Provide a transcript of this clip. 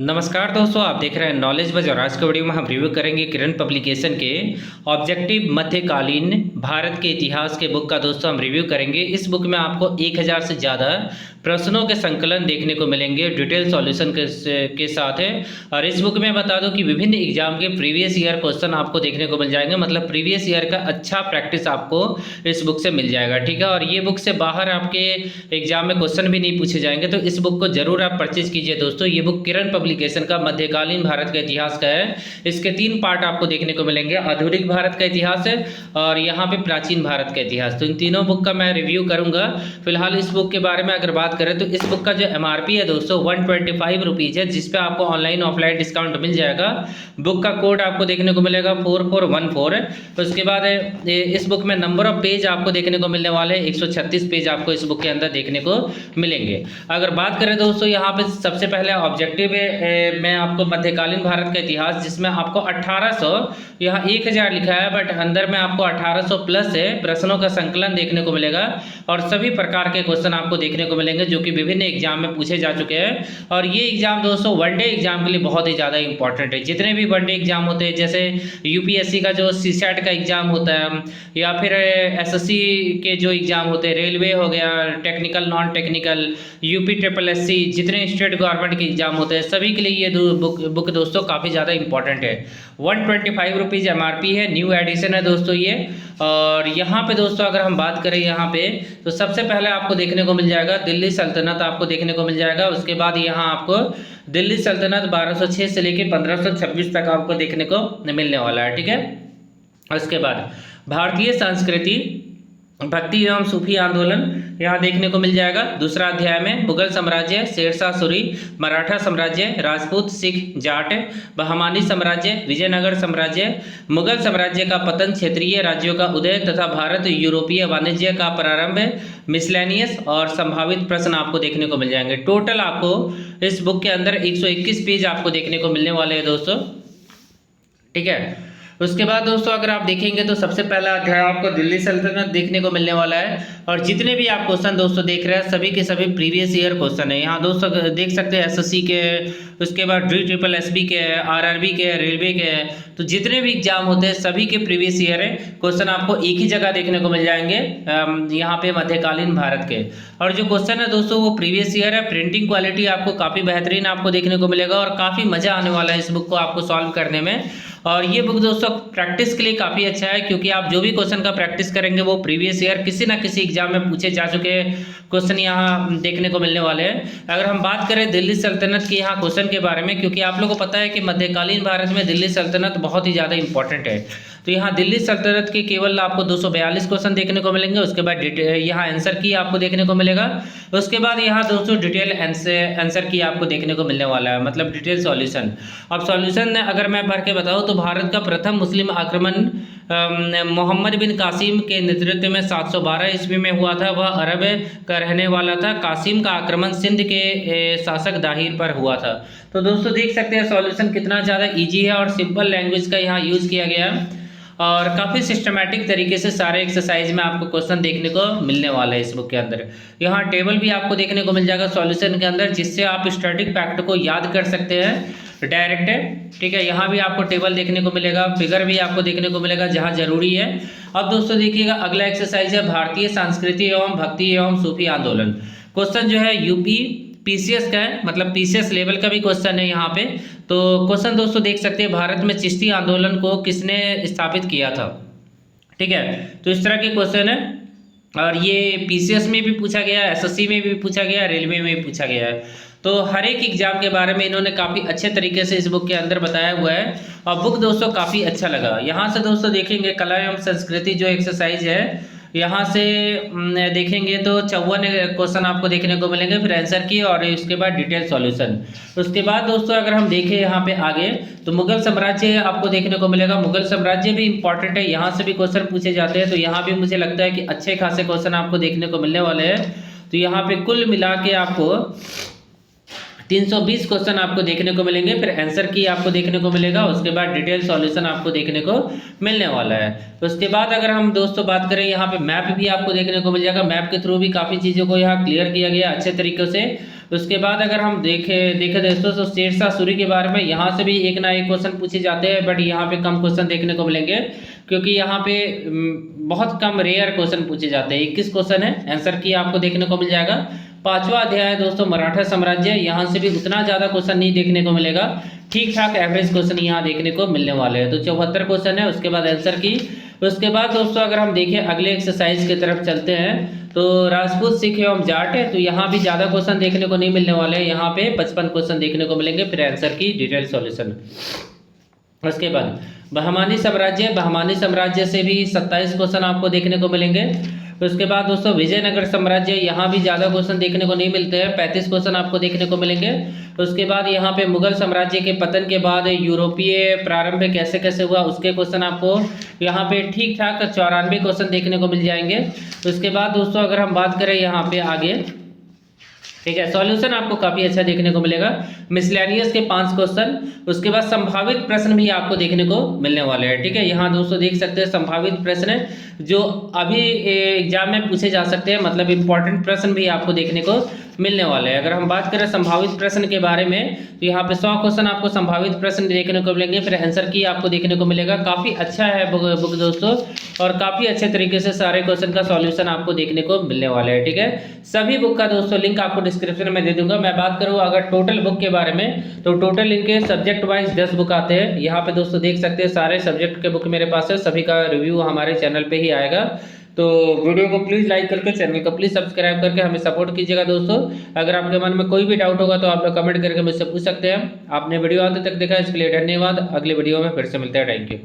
नमस्कार दोस्तों, आप देख रहे हैं नॉलेज बज और आज के वीडियो में हम रिव्यू करेंगे किरण पब्लिकेशन के ऑब्जेक्टिव मध्यकालीन भारत के इतिहास के बुक का। दोस्तों हम रिव्यू करेंगे। इस बुक में आपको 1000 से ज़्यादा प्रश्नों के संकलन देखने को मिलेंगे डिटेल सॉल्यूशन के साथ है। और इस बुक में बता दूं कि विभिन्न एग्जाम के प्रीवियस ईयर क्वेश्चन आपको देखने को मिल जाएंगे, मतलब प्रीवियस ईयर का अच्छा प्रैक्टिस आपको इस बुक से मिल जाएगा। ठीक है, और ये बुक से बाहर आपके एग्जाम में क्वेश्चन भी नहीं पूछे जाएंगे, तो इस बुक को जरूर आप परचेज कीजिए। दोस्तों ये बुक किरण पब्लिकेशन का मध्यकालीन भारत का इतिहास का है। इसके 3 पार्ट आपको देखने को मिलेंगे, आधुनिक भारत का इतिहास है और यहाँ पे प्राचीन भारत का इतिहास। तो इन तीनों बुक का मैं रिव्यू करूंगा। फिलहाल इस बुक के बारे में अगर बात करें तो इस बुक का जो MRP है दोस्तों 125 रुपीज़ है, जिसपे आपको ऑनलाइन ऑफलाइन डिस्काउंट मिल जाएगा। बुक का कोड आपको देखने को मिलेगा 4414। तो उसके बाद इस बुक में नंबर ऑफ पेज आपको देखने को मिलने वाले 136 पेज आपको इस बुक के अंदर देखने को मिलेंगे। अगर बात करें दोस्तों यहाँ पे सबसे पहले ऑब्जेक्टिव में आपको मध्यकालीन भारत का इतिहास, जिसमें आपको 1800 यहाँ 1000 लिखा है, बट अंदर में आपको 1800 प्लस है प्रश्नों का संकलन देखने को मिलेगा और सभी प्रकार के क्वेश्चन आपको देखने को मिलेंगे जो कि विभिन्न एग्जाम में पूछे जा चुके हैं। और ये एग्जाम दोस्तों वनडे एग्जाम के लिए बहुत ही ज़्यादा इंपॉर्टेंट है। जितने भी वनडे एग्जाम होते हैं, जैसे यूपीएससी का जो CSAT का एग्जाम होता है या फिर SSC के जो एग्जाम होते हैं, रेलवे हो गया, technical non technical, UP SSC, जितने स्टेट गवर्नमेंट के एग्जाम होते हैं सभी के लिए ये बुक दोस्तों काफ़ी ज़्यादा इंपॉर्टेंट है। 125 रुपीज़ MRP है, न्यू एडिशन है दोस्तों ये। और यहाँ पे दोस्तों अगर हम बात करें यहाँ पे तो सबसे पहले आपको देखने को मिल जाएगा दिल्ली सल्तनत आपको देखने को मिल जाएगा। उसके बाद यहाँ आपको दिल्ली सल्तनत 1206 से लेकर 1526 तक आपको देखने को मिलने वाला है। ठीक है, उसके बाद भारतीय संस्कृति, भक्ति एवं सूफी आंदोलन यहाँ देखने को मिल जाएगा। दूसरा अध्याय में मुगल साम्राज्य, शेरशाह सूरी, मराठा साम्राज्य, राजपूत, सिख, जाट, बहमानी साम्राज्य, विजयनगर साम्राज्य, मुगल साम्राज्य का पतन, क्षेत्रीय राज्यों का उदय तथा भारत यूरोपीय वाणिज्य का प्रारंभ, मिसलेनियस और संभावित प्रश्न आपको देखने को मिल जाएंगे। टोटल आपको इस बुक के अंदर 121 पेज आपको देखने को मिलने वाले हैं दोस्तों। ठीक है, उसके बाद दोस्तों अगर आप देखेंगे तो सबसे पहला अध्याय आपको दिल्ली सल्तनत देखने को मिलने वाला है। और जितने भी आप क्वेश्चन दोस्तों देख रहे हैं सभी के सभी प्रीवियस ईयर क्वेश्चन है। यहाँ दोस्तों देख सकते हैं SSC के, उसके बाद DSSB के, RRB के, रेलवे के, तो जितने भी एग्जाम होते हैं सभी के प्रीवियस ईयर है क्वेश्चन आपको एक ही जगह देखने को मिल जाएंगे, यहाँ पे मध्यकालीन भारत के। और जो क्वेश्चन है दोस्तों वो प्रीवियस ईयर है। प्रिंटिंग क्वालिटी आपको काफ़ी बेहतरीन आपको देखने को मिलेगा और काफ़ी मज़ा आने वाला है इस बुक को आपको सॉल्व करने में। और ये बुक दोस्तों प्रैक्टिस के लिए काफ़ी अच्छा है, क्योंकि आप जो भी क्वेश्चन का प्रैक्टिस करेंगे वो प्रीवियस ईयर किसी ना किसी एग्जाम में पूछे जा चुके क्वेश्चन यहाँ देखने को मिलने वाले हैं। अगर हम बात करें दिल्ली सल्तनत के यहाँ क्वेश्चन के बारे में, क्योंकि आप लोगों को पता है कि मध्यकालीन भारत में दिल्ली सल्तनत बहुत ही ज़्यादा इंपॉर्टेंट है, तो यहाँ दिल्ली सल्तनत के केवल आपको 242 क्वेश्चन देखने को मिलेंगे। उसके बाद यहाँ आंसर की आपको देखने को मिलेगा। उसके बाद यहाँ दोस्तों डिटेल आंसर की आपको देखने को मिलने वाला है, मतलब डिटेल सॉल्यूशन। अब सॉल्यूशन अगर मैं भर के बताऊँ तो भारत का प्रथम मुस्लिम आक्रमण मोहम्मद बिन कासिम के नेतृत्व में 712 ईस्वी में हुआ था। वह अरब का रहने वाला था। कासिम का आक्रमण सिंध के शासक दाहिर पर हुआ था। तो दोस्तों देख सकते हैं सॉल्यूशन कितना ज़्यादा इजी है और सिंपल लैंग्वेज का यहाँ यूज़ किया गया है और काफ़ी सिस्टमैटिक तरीके से सारे एक्सरसाइज में आपको क्वेश्चन देखने को मिलने वाला है इस बुक के अंदर। यहाँ टेबल भी आपको देखने को मिल जाएगा सॉल्यूशन के अंदर, जिससे आप स्टैटिक फैक्ट को याद कर सकते हैं डायरेक्ट है। ठीक है, यहाँ भी आपको टेबल देखने को मिलेगा, फिगर भी आपको देखने को मिलेगा जहाँ जरूरी है। अब दोस्तों देखिएगा अगला एक्सरसाइज है भारतीय संस्कृति एवं भक्ति एवं सूफी आंदोलन। क्वेश्चन जो है UP PCS का है, मतलब PCS लेवल का भी क्वेश्चन है यहाँ पे। तो क्वेश्चन दोस्तों देख सकते हैं भारत में चिश्ती आंदोलन को किसने स्थापित किया था। ठीक है, तो इस तरह के क्वेश्चन है और ये PCS में भी पूछा गया, SSC में भी पूछा गया, रेलवे में भी पूछा गया है। तो हर एक एग्जाम के बारे में इन्होंने काफ़ी अच्छे तरीके से इस बुक के अंदर बताया हुआ है और बुक दोस्तों काफ़ी अच्छा लगा। यहाँ से दोस्तों देखेंगे कला एवं संस्कृति जो एक्सरसाइज है, यहाँ से देखेंगे तो 54 क्वेश्चन आपको देखने को मिलेंगे, फिर आंसर की और उसके बाद डिटेल सॉल्यूशन। उसके बाद दोस्तों अगर हम देखें यहाँ पे आगे तो मुगल साम्राज्य आपको देखने को मिलेगा। मुगल साम्राज्य भी इंपॉर्टेंट है, यहाँ से भी क्वेश्चन पूछे जाते हैं, तो यहाँ भी मुझे लगता है कि अच्छे खासे क्वेश्चन आपको देखने को मिलने वाले हैं। तो यहाँ पे कुल मिला के आपको 320 क्वेश्चन आपको देखने को मिलेंगे, फिर आंसर की आपको देखने को मिलेगा, उसके बाद डिटेल सॉल्यूशन आपको देखने को मिलने वाला है। उसके बाद अगर हम दोस्तों बात करें यहाँ पे मैप भी आपको देखने को मिल जाएगा। मैप के थ्रू भी काफ़ी चीज़ों को यहाँ क्लियर किया गया अच्छे तरीके से। उसके बाद अगर हम देखें दोस्तों तो शेरशाह सूरी के बारे में यहाँ से भी एक ना एक क्वेश्चन पूछे जाते हैं, बट यहाँ पे कम क्वेश्चन देखने को मिलेंगे क्योंकि यहाँ पे बहुत कम रेयर क्वेश्चन पूछे जाते हैं। 21 क्वेश्चन है, आंसर की आपको देखने को मिल जाएगा। 5वां अध्याय है दोस्तों मराठा साम्राज्य, यहाँ से भी उतना ज़्यादा क्वेश्चन नहीं देखने को मिलेगा, ठीक ठाक एवरेज क्वेश्चन यहाँ देखने को मिलने वाले हैं। तो 74 क्वेश्चन है, उसके बाद आंसर की। उसके बाद दोस्तों अगर हम देखें अगले एक्सरसाइज की तरफ चलते हैं तो राजपूत, सिख एवं जाट है, तो यहाँ भी ज़्यादा क्वेश्चन देखने को नहीं मिलने वाले हैं, यहाँ पे 55 क्वेश्चन देखने को मिलेंगे, फिर आंसर की डिटेल सॉल्यूशन। उसके बाद बहमानी साम्राज्य से भी 27 क्वेश्चन आपको देखने को मिलेंगे। उसके बाद दोस्तों विजयनगर साम्राज्य, यहाँ भी ज़्यादा क्वेश्चन देखने को नहीं मिलते हैं, 35 क्वेश्चन आपको देखने को मिलेंगे। उसके बाद यहाँ पे मुगल साम्राज्य के पतन के बाद यूरोपीय प्रारंभ कैसे कैसे हुआ उसके क्वेश्चन आपको यहाँ पे ठीक ठाक 94 क्वेश्चन देखने को मिल जाएंगे। उसके बाद दोस्तों अगर हम बात करें यहाँ पे आगे, ठीक है, सॉल्यूशन आपको काफ़ी अच्छा देखने को मिलेगा, मिसलेनियस के 5 क्वेश्चन। उसके बाद संभावित प्रश्न भी आपको देखने को मिलने वाले हैं, ठीक है। यहाँ दोस्तों देख सकते हैं संभावित प्रश्न जो अभी एग्जाम में पूछे जा सकते हैं, मतलब इंपॉर्टेंट प्रश्न भी आपको देखने को मिलने वाले हैं। अगर हम बात करें संभावित प्रश्न के बारे में तो यहाँ पे 100 क्वेश्चन आपको संभावित प्रश्न देखने को मिलेंगे, फिर आंसर की आपको देखने को मिलेगा। काफ़ी अच्छा है बुक दोस्तों, और काफ़ी अच्छे तरीके से सारे क्वेश्चन का सॉल्यूशन आपको देखने को मिलने वाले हैं, ठीक है। सभी बुक का दोस्तों लिंक आपको डिस्क्रिप्शन में दे दूंगा। मैं बात करूँ अगर टोटल बुक के बारे में तो टोटल इनके सब्जेक्ट वाइज 10 बुक आते हैं। यहाँ पे दोस्तों देख सकते हैं सारे सब्जेक्ट के बुक मेरे पास है, सभी का रिव्यू हमारे चैनल पे ही आएगा। तो वीडियो को प्लीज़ लाइक करके चैनल को प्लीज़ सब्सक्राइब करके हमें सपोर्ट कीजिएगा दोस्तों। अगर आपके मन में कोई भी डाउट होगा तो आप लोग कमेंट करके मुझसे पूछ सकते हैं। आपने वीडियो अंत तक देखा इसके लिए धन्यवाद। अगले वीडियो में फिर से मिलते हैं, थैंक यू।